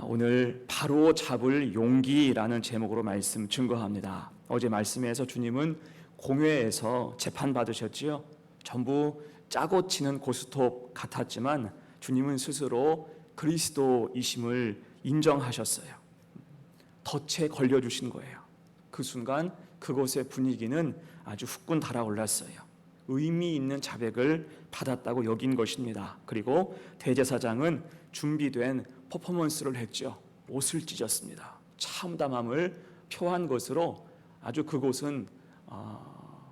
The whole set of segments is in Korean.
오늘 바로 잡을 용기라는 제목으로 말씀 증거합니다. 어제 말씀에서 주님은 공회에서 재판받으셨지요. 전부 짜고 치는 고스톱 같았지만 주님은 스스로 그리스도이심을 인정하셨어요. 덫에 걸려주신 거예요. 그 순간 그곳의 분위기는 아주 후끈 달아올랐어요. 의미 있는 자백을 받았다고 여긴 것입니다. 그리고 대제사장은 준비된 퍼포먼스를 했죠. 옷을 찢었습니다. 참담함을 표한 것으로 아주 그곳은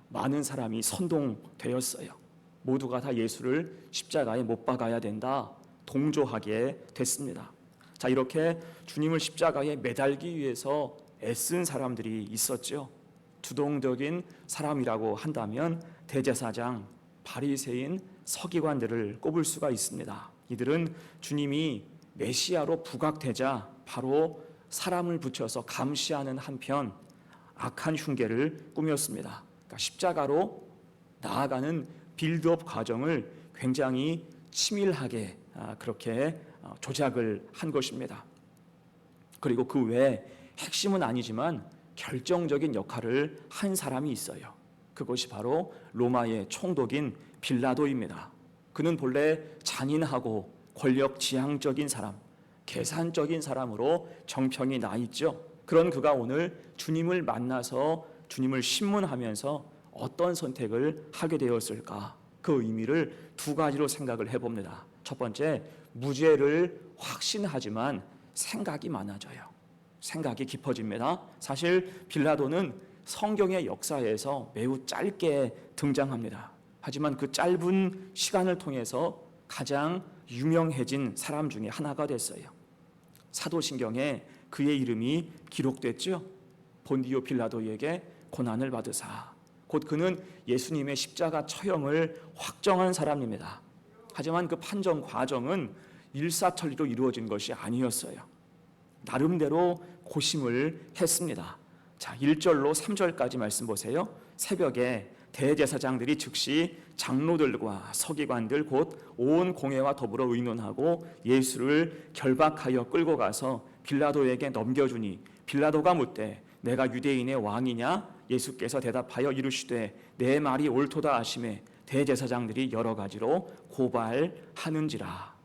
많은 사람이 선동되었어요. 모두가 다 예수를 십자가에 못 박아야 된다 동조하게 됐습니다. 자, 이렇게 주님을 십자가에 매달기 위해서 애쓴 사람들이 있었죠. 주동적인 사람이라고 한다면 대제사장, 바리새인, 서기관들을 꼽을 수가 있습니다. 이들은 주님이 메시아로 부각되자 바로 사람을 붙여서 감시하는 한편 악한 흉계를 꾸몄습니다. 그러니까 십자가로 나아가는 빌드업 과정을 굉장히 치밀하게 그렇게 조작을 한 것입니다. 그리고 그 외에 핵심은 아니지만 결정적인 역할을 한 사람이 있어요. 그것이 바로 로마의 총독인 빌라도입니다. 그는 본래 잔인하고 권력지향적인 사람, 계산적인 사람으로 정평이 나 있죠. 그런 그가 오늘 주님을 만나서 주님을 신문하면서 어떤 선택을 하게 되었을까? 그 의미를 두 가지로 생각을 해봅니다. 첫 번째, 무죄를 확신하지만 생각이 많아져요. 생각이 깊어집니다. 사실 빌라도는 성경의 역사에서 매우 짧게 등장합니다. 하지만 그 짧은 시간을 통해서 가장 유명해진 사람 중에 하나가 됐어요. 사도신경에 그의 이름이 기록됐죠. 본디오 빌라도에게 고난을 받으사. 곧 그는 예수님의 십자가 처형을 확정한 사람입니다. 하지만 그 판정 과정은 일사천리로 이루어진 것이 아니었어요. 나름대로 고심을 했습니다. 자, 1절로 3절까지 말씀 보세요. 새벽에 대제사장들이 즉시 장로들과 서기관들 곧 온 공회와 더불어 의논하고 예수를 결박하여 끌고 가서 빌라도에게 넘겨주니 빌라도가 묻되 내가 유대인의 왕이냐? 예수께서 대답하여 이르시되 내 말이 옳도다 하시매 대제사장들이 여러 가지로 고발하는지라.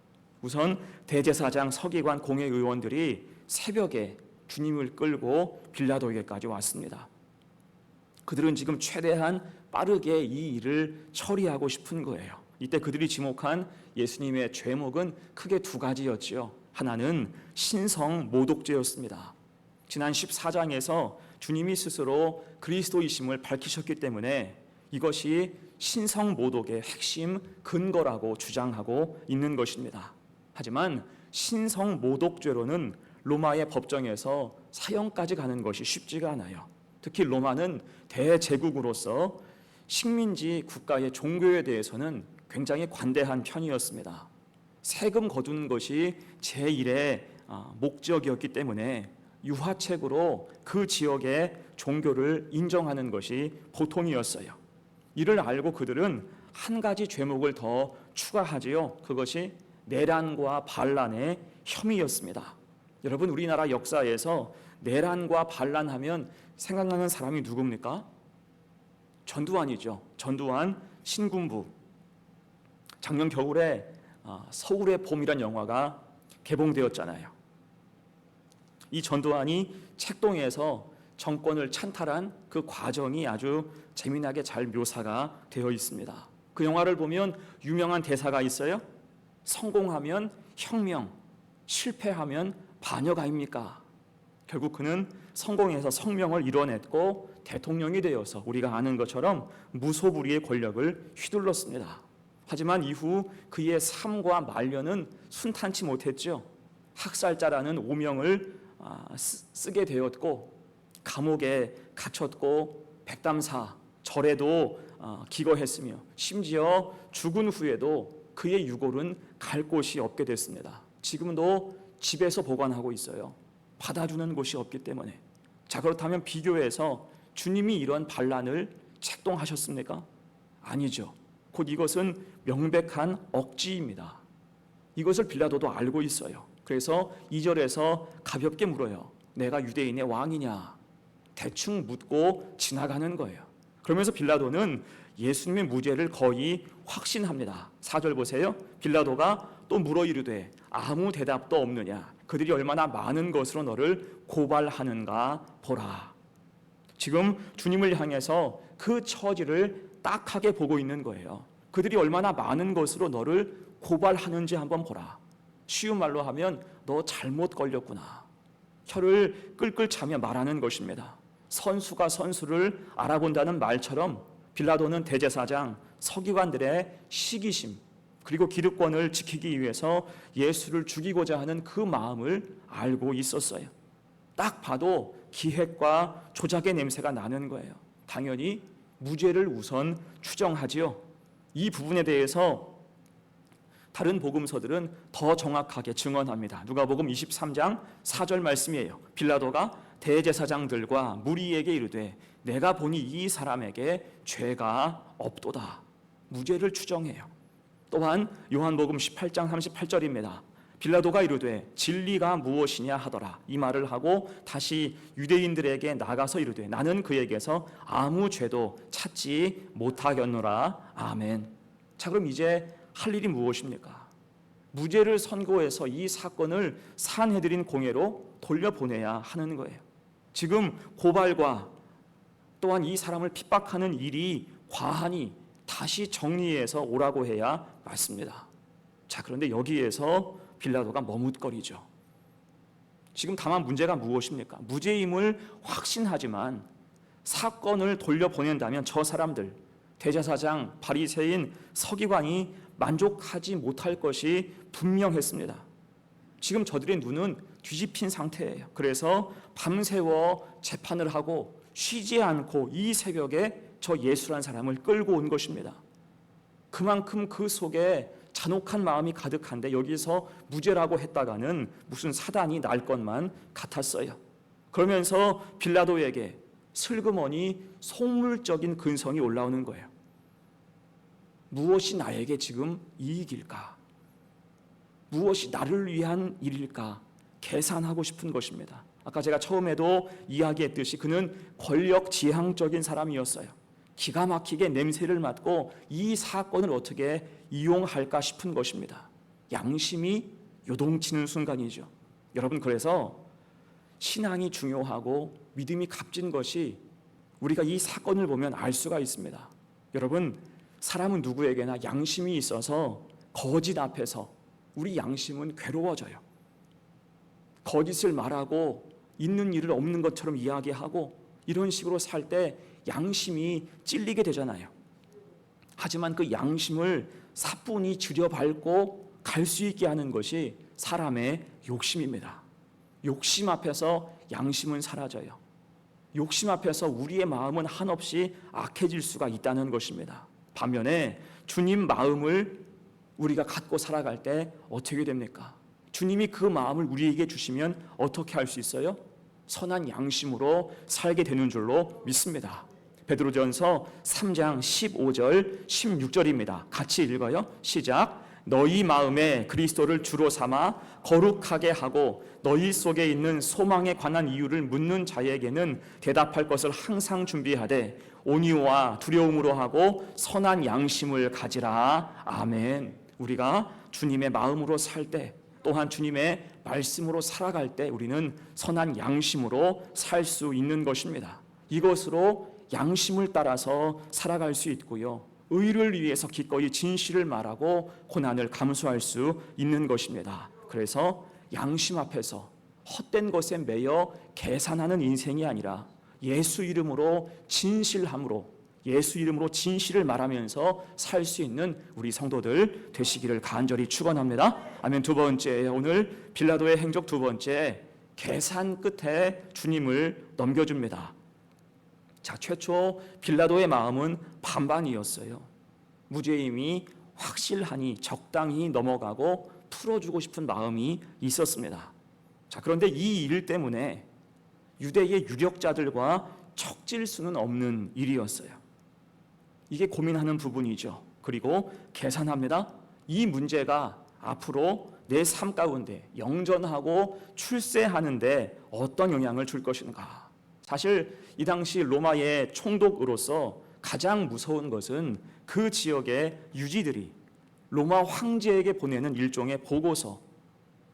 우선 대제사장, 서기관, 공회 의원들이 새벽에 주님을 끌고 빌라도에게까지 왔습니다. 그들은 지금 최대한 빠르게 이 일을 처리하고 싶은 거예요. 이때 그들이 지목한 예수님의 죄목은 크게 두 가지였지요. 하나는 신성 모독죄였습니다. 지난 14장에서 주님이 스스로 그리스도이심을 밝히셨기 때문에 이것이 신성 모독의 핵심 근거라고 주장하고 있는 것입니다. 하지만 신성 모독죄로는 로마의 법정에서 사형까지 가는 것이 쉽지가 않아요. 특히 로마는 대제국으로서 식민지 국가의 종교에 대해서는 굉장히 관대한 편이었습니다. 세금 거두는 것이 제1의 목적이었기 때문에 유화책으로 그 지역의 종교를 인정하는 것이 보통이었어요. 이를 알고 그들은 한 가지 죄목을 더 추가하지요. 그것이 내란과 반란의 혐의였습니다. 여러분, 우리나라 역사에서 내란과 반란하면 생각나는 사람이 누굽니까? 전두환이죠. 전두환 신군부. 작년 겨울에 서울의 봄이란 영화가 개봉되었잖아요. 이 전두환이 책동에서 정권을 찬탈한 그 과정이 아주 재미나게 잘 묘사가 되어 있습니다. 그 영화를 보면 유명한 대사가 있어요. 성공하면 혁명, 실패하면 반역 아닙니까? 결국 그는 성공해서 성명을 이뤄냈고 대통령이 되어서 우리가 아는 것처럼 무소불위의 권력을 휘둘렀습니다. 하지만 이후 그의 삶과 말년은 순탄치 못했죠. 학살자라는 오명을 쓰게 되었고 감옥에 갇혔고 백담사 절에도 기거했으며 심지어 죽은 후에도 그의 유골은 갈 곳이 없게 됐습니다. 지금도 집에서 보관하고 있어요. 받아주는 곳이 없기 때문에. 자, 그렇다면 비교해서 주님이 이런 반란을 책동하셨습니까? 아니죠. 곧 이것은 명백한 억지입니다. 이것을 빌라도도 알고 있어요. 그래서 2절에서 가볍게 물어요. 내가 유대인의 왕이냐? 대충 묻고 지나가는 거예요. 그러면서 빌라도는 예수님의 무죄를 거의 확신합니다. 4절 보세요. 빌라도가 또 물어 이르되 아무 대답도 없느냐? 그들이 얼마나 많은 것으로 너를 고발하는가 보라. 지금 주님을 향해서 그 처지를 딱하게 보고 있는 거예요. 그들이 얼마나 많은 것으로 너를 고발하는지 한번 보라. 쉬운 말로 하면 너 잘못 걸렸구나. 혀를 끌끌 차며 말하는 것입니다. 선수가 선수를 알아본다는 말처럼 빌라도는 대제사장, 서기관들의 시기심, 그리고 기득권을 지키기 위해서 예수를 죽이고자 하는 그 마음을 알고 있었어요. 딱 봐도 기획과 조작의 냄새가 나는 거예요. 당연히 무죄를 우선 추정하지요. 이 부분에 대해서 다른 복음서들은 더 정확하게 증언합니다. 누가복음 23장 4절 말씀이에요. 빌라도가 대제사장들과 무리에게 이르되 내가 보니 이 사람에게 죄가 없도다. 무죄를 추정해요. 또한 요한복음 18장 38절입니다. 빌라도가 이르되 진리가 무엇이냐 하더라. 이 말을 하고 다시 유대인들에게 나가서 이르되 나는 그에게서 아무 죄도 찾지 못하겠노라. 아멘. 자, 그럼 이제 할 일이 무엇입니까? 무죄를 선고해서 이 사건을 산헤드린 공회로 돌려보내야 하는 거예요. 지금 고발과 또한 이 사람을 핍박하는 일이 과하니 다시 정리해서 오라고 해야 맞습니다. 자, 그런데 여기에서 빌라도가 머뭇거리죠. 지금 다만 문제가 무엇입니까? 무죄임을 확신하지만 사건을 돌려보낸다면 저 사람들, 대제사장, 바리새인, 서기관이 만족하지 못할 것이 분명했습니다. 지금 저들의 눈은 뒤집힌 상태예요. 그래서 밤새워 재판을 하고 쉬지 않고 이 새벽에 저 예수라는 사람을 끌고 온 것입니다. 그만큼 그 속에 잔혹한 마음이 가득한데 여기서 무죄라고 했다가는 무슨 사단이 날 것만 같았어요. 그러면서 빌라도에게 슬그머니 속물적인 근성이 올라오는 거예요. 무엇이 나에게 지금 이익일까? 무엇이 나를 위한 일일까? 계산하고 싶은 것입니다. 아까 제가 처음에도 이야기했듯이 그는 권력지향적인 사람이었어요. 기가 막히게 냄새를 맡고 이 사건을 어떻게 이용할까 싶은 것입니다. 양심이 요동치는 순간이죠. 여러분, 그래서 신앙이 중요하고 믿음이 값진 것이 우리가 이 사건을 보면 알 수가 있습니다. 여러분, 사람은 누구에게나 양심이 있어서 거짓 앞에서 우리 양심은 괴로워져요. 거짓을 말하고 있는 일을 없는 것처럼 이야기하고 이런 식으로 살 때 양심이 찔리게 되잖아요. 하지만 그 양심을 사뿐히 들여밟고 갈 수 있게 하는 것이 사람의 욕심입니다. 욕심 앞에서 양심은 사라져요. 욕심 앞에서 우리의 마음은 한없이 악해질 수가 있다는 것입니다. 반면에 주님 마음을 우리가 갖고 살아갈 때 어떻게 됩니까? 주님이 그 마음을 우리에게 주시면 어떻게 할 수 있어요? 선한 양심으로 살게 되는 줄로 믿습니다. 베드로전서 3장 15절 16절입니다. 같이 읽어요. 시작. 너희 마음에 그리스도를 주로 삼아 거룩하게 하고 너희 속에 있는 소망에 관한 이유를 묻는 자에게는 대답할 것을 항상 준비하되 온유와 두려움으로 하고 선한 양심을 가지라. 아멘. 우리가 주님의 마음으로 살 때 또한 주님의 말씀으로 살아갈 때 우리는 선한 양심으로 살 수 있는 것입니다. 이것으로 양심을 따라서 살아갈 수 있고요. 의를 위해서 기꺼이 진실을 말하고 고난을 감수할 수 있는 것입니다. 그래서 양심 앞에서 헛된 것에 매여 계산하는 인생이 아니라 예수 이름으로 진실함으로 예수 이름으로 진실을 말하면서 살 수 있는 우리 성도들 되시기를 간절히 축원합니다. 아멘. 두 번째, 오늘 빌라도의 행적 두 번째, 계산 끝에 주님을 넘겨줍니다. 자, 최초 빌라도의 마음은 반반이었어요. 무죄임이 확실하니 적당히 넘어가고 풀어주고 싶은 마음이 있었습니다. 자, 그런데 이 일 때문에 유대의 유력자들과 척질 수는 없는 일이었어요. 이게 고민하는 부분이죠. 그리고 계산합니다. 이 문제가 앞으로 내 삶 가운데 영전하고 출세하는데 어떤 영향을 줄 것인가? 사실 이 당시 로마의 총독으로서 가장 무서운 것은 그 지역의 유지들이 로마 황제에게 보내는 일종의 보고서,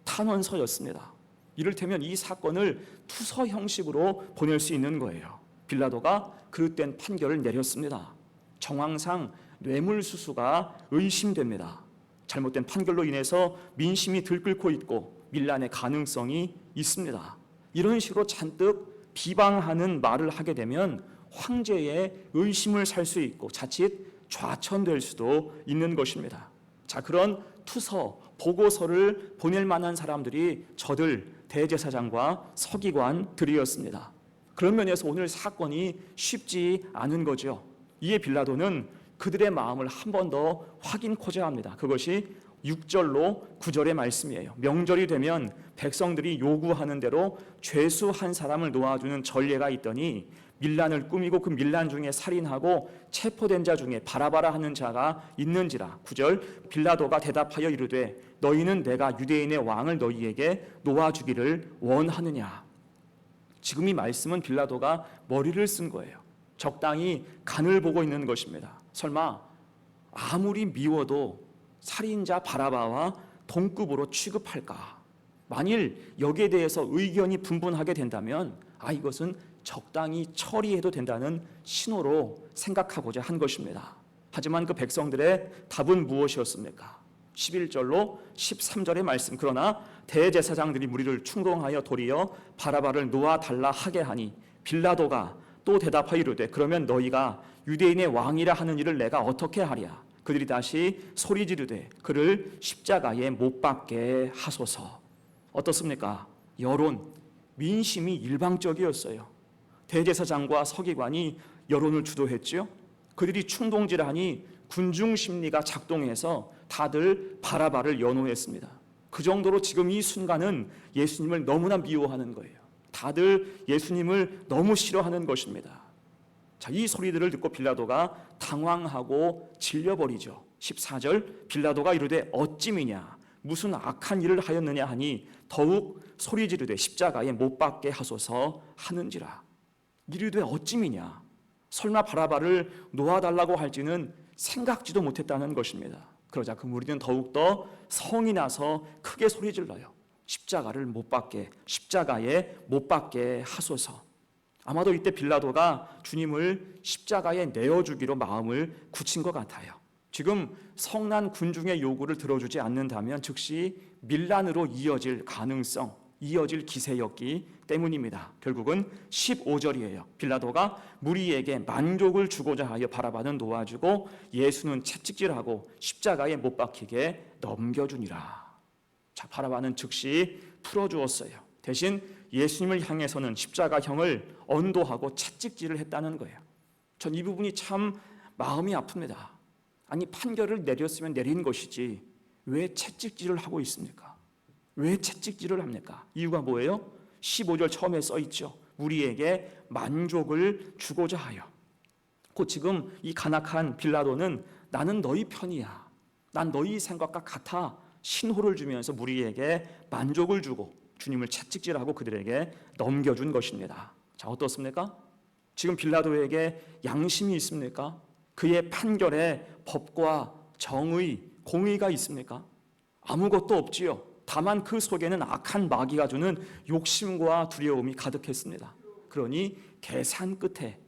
탄원서였습니다. 이를테면 이 사건을 투서 형식으로 보낼 수 있는 거예요. 빌라도가 그릇된 판결을 내렸습니다. 정황상 뇌물수수가 의심됩니다. 잘못된 판결로 인해서 민심이 들끓고 있고 밀란의 가능성이 있습니다. 이런 식으로 잔뜩 비방하는 말을 하게 되면 황제의 의심을 살 수 있고 자칫 좌천될 수도 있는 것입니다. 자, 그런 투서, 보고서를 보낼 만한 사람들이 저들 대제사장과 서기관들이었습니다. 그런 면에서 오늘 사건이 쉽지 않은 거죠. 이에 빌라도는 그들의 마음을 한 번 더 확인코자 합니다. 그것이 6절로 9절의 말씀이에요. 명절이 되면 백성들이 요구하는 대로 죄수 한 사람을 놓아주는 전례가 있더니 밀란을 꾸미고 그 밀란 중에 살인하고 체포된 자 중에 바라바라 하는 자가 있는지라. 9절 빌라도가 대답하여 이르되 너희는 내가 유대인의 왕을 너희에게 놓아주기를 원하느냐. 지금 이 말씀은 빌라도가 머리를 쓴 거예요. 적당히 간을 보고 있는 것입니다. 설마 아무리 미워도 살인자 바라바와 동급으로 취급할까? 만일 여기에 대해서 의견이 분분하게 된다면 이것은 적당히 처리해도 된다는 신호로 생각하고자 한 것입니다. 하지만 그 백성들의 답은 무엇이었습니까? 11절로 13절의 말씀. 그러나 대제사장들이 무리를 충동하여 도리어 바라바를 놓아달라 하게 하니 빌라도가 또 대답하여 이르되 그러면 너희가 유대인의 왕이라 하는 일을 내가 어떻게 하랴? 그들이 다시 소리 지르되 그를 십자가에 못 박게 하소서. 어떻습니까? 여론, 민심이 일방적이었어요. 대제사장과 서기관이 여론을 주도했죠. 그들이 충동질하니 군중 심리가 작동해서 다들 바라바를 연호했습니다. 그 정도로 지금 이 순간은 예수님을 너무나 미워하는 거예요. 다들 예수님을 너무 싫어하는 것입니다. 자, 이 소리들을 듣고 빌라도가 당황하고 질려버리죠. 14절 빌라도가 이르되 어찌미냐 무슨 악한 일을 하였느냐 하니 더욱 소리 지르되 십자가에 못 박게 하소서 하는지라. 이르되 어찌미냐, 설마 바라바를 놓아달라고 할지는 생각지도 못했다는 것입니다. 그러자 그 무리는 더욱더 성이 나서 크게 소리 질러요. 십자가를 못 박게, 십자가에 못 박게 하소서. 아마도 이때 빌라도가 주님을 십자가에 내어주기로 마음을 굳힌 것 같아요. 지금 성난 군중의 요구를 들어주지 않는다면 즉시 밀란으로 이어질 가능성, 이어질 기세였기 때문입니다. 결국은 15절이에요. 빌라도가 무리에게 만족을 주고자 하여 바라바는 놓아주고 예수는 채찍질하고 십자가에 못 박히게 넘겨주니라. 자, 바라바는 즉시 풀어주었어요. 대신 예수님을 향해서는 십자가형을 언도하고 채찍질을 했다는 거예요. 전 이 부분이 참 마음이 아픕니다. 아니, 판결을 내렸으면 내린 것이지 왜 채찍질을 하고 있습니까? 왜 채찍질을 합니까? 이유가 뭐예요? 15절 처음에 써 있죠. 우리에게 만족을 주고자 하여. 곧 지금 이 간악한 빌라도는 나는 너희 편이야, 난 너희 생각과 같아 신호를 주면서 무리에게 만족을 주고 주님을 채찍질하고 그들에게 넘겨준 것입니다. 자, 어떻습니까? 지금 빌라도에게 양심이 있습니까? 그의 판결에 법과 정의, 공의가 있습니까? 아무것도 없지요. 다만 그 속에는 악한 마귀가 주는 욕심과 두려움이 가득했습니다. 그러니 계산 끝에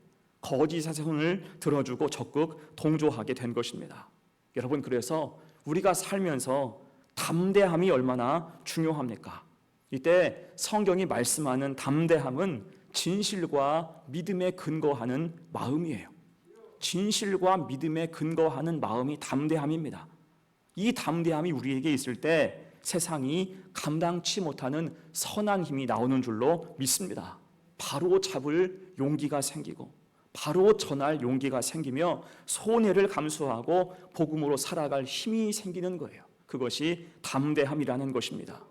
거짓의 손을 들어주고 적극 동조하게 된 것입니다. 여러분, 그래서 우리가 살면서 담대함이 얼마나 중요합니까? 이때 성경이 말씀하는 담대함은 진실과 믿음에 근거하는 마음이에요. 진실과 믿음에 근거하는 마음이 담대함입니다. 이 담대함이 우리에게 있을 때 세상이 감당치 못하는 선한 힘이 나오는 줄로 믿습니다. 바로 잡을 용기가 생기고 바로 전할 용기가 생기며 손해를 감수하고 복음으로 살아갈 힘이 생기는 거예요. 그것이 담대함이라는 것입니다.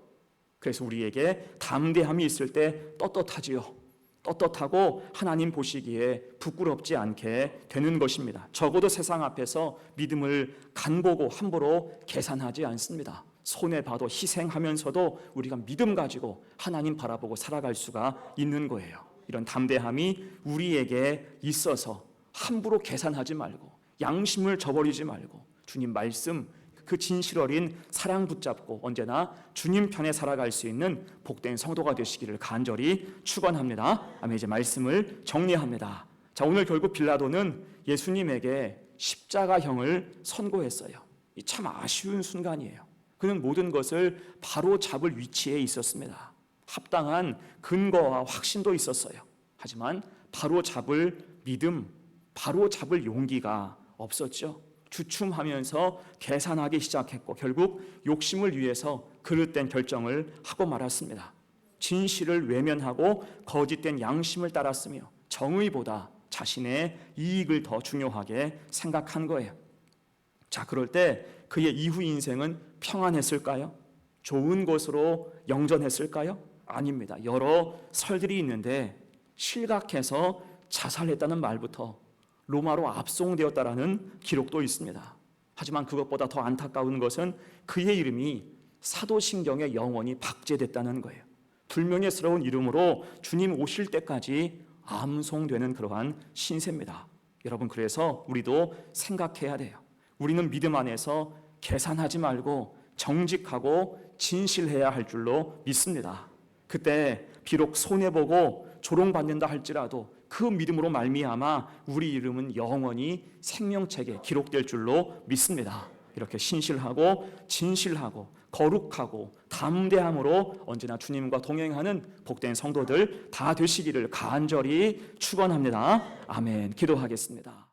그래서 우리에게 담대함이 있을 때 떳떳하지요. 떳떳하고 하나님 보시기에 부끄럽지 않게 되는 것입니다. 적어도 세상 앞에서 믿음을 간보고 함부로 계산하지 않습니다. 손해봐도 희생하면서도 우리가 믿음 가지고 하나님 바라보고 살아갈 수가 있는 거예요. 이런 담대함이 우리에게 있어서 함부로 계산하지 말고 양심을 저버리지 말고 주님 말씀 그 진실 어린 사랑 붙잡고 언제나 주님 편에 살아갈 수 있는 복된 성도가 되시기를 간절히 축원합니다. 아멘. 이제 말씀을 정리합니다. 자, 오늘 결국 빌라도는 예수님에게 십자가형을 선고했어요. 참 아쉬운 순간이에요. 그는 모든 것을 바로 잡을 위치에 있었습니다. 합당한 근거와 확신도 있었어요. 하지만 바로 잡을 믿음, 바로 잡을 용기가 없었죠. 주춤하면서 계산하기 시작했고 결국 욕심을 위해서 그릇된 결정을 하고 말았습니다. 진실을 외면하고 거짓된 양심을 따랐으며 정의보다 자신의 이익을 더 중요하게 생각한 거예요. 자, 그럴 때 그의 이후 인생은 평안했을까요? 좋은 것으로 영전했을까요? 아닙니다. 여러 설들이 있는데 실각해서 자살했다는 말부터 로마로 압송되었다라는 기록도 있습니다. 하지만 그것보다 더 안타까운 것은 그의 이름이 사도신경에 영원히 박제됐다는 거예요. 불명예스러운 이름으로 주님 오실 때까지 암송되는 그러한 신세입니다. 여러분, 그래서 우리도 생각해야 돼요. 우리는 믿음 안에서 계산하지 말고 정직하고 진실해야 할 줄로 믿습니다. 그때 비록 손해보고 조롱받는다 할지라도 그 믿음으로 말미암아 우리 이름은 영원히 생명책에 기록될 줄로 믿습니다. 이렇게 신실하고 진실하고 거룩하고 담대함으로 언제나 주님과 동행하는 복된 성도들 다 되시기를 간절히 축원합니다. 아멘. 기도하겠습니다.